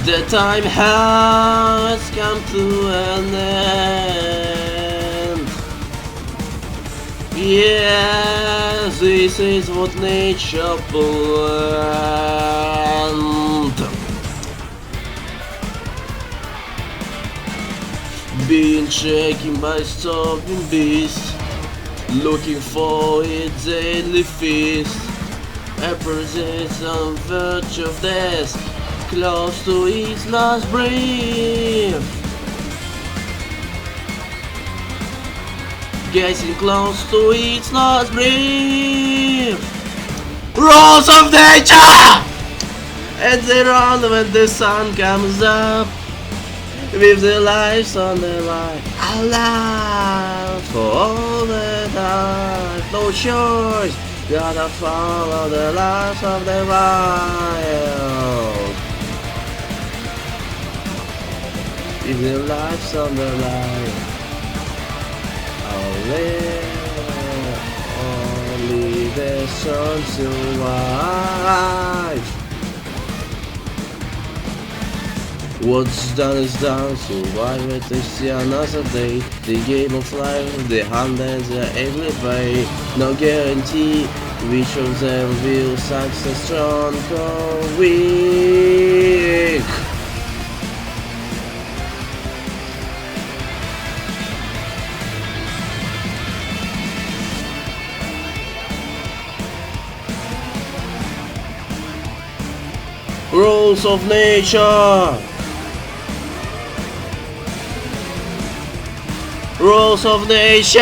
The time has come to an end. Yes, this is what nature planned. Being shaken by starving beast, looking for its daily feast. A persist on verge of death, close to its last breath. Getting close to its last breath. Rules of nature! And they run when the sun comes up, with their lives on the line. Alive for all the time. No choice, gotta follow the lives of the wild. With their lives on the line, I'll live. Only the sun survives. What's done is done, survive it to see another day. The game of life, the hand and the every way. No guarantee which of them will success strong or weak. Rules of nature. Rules of nature!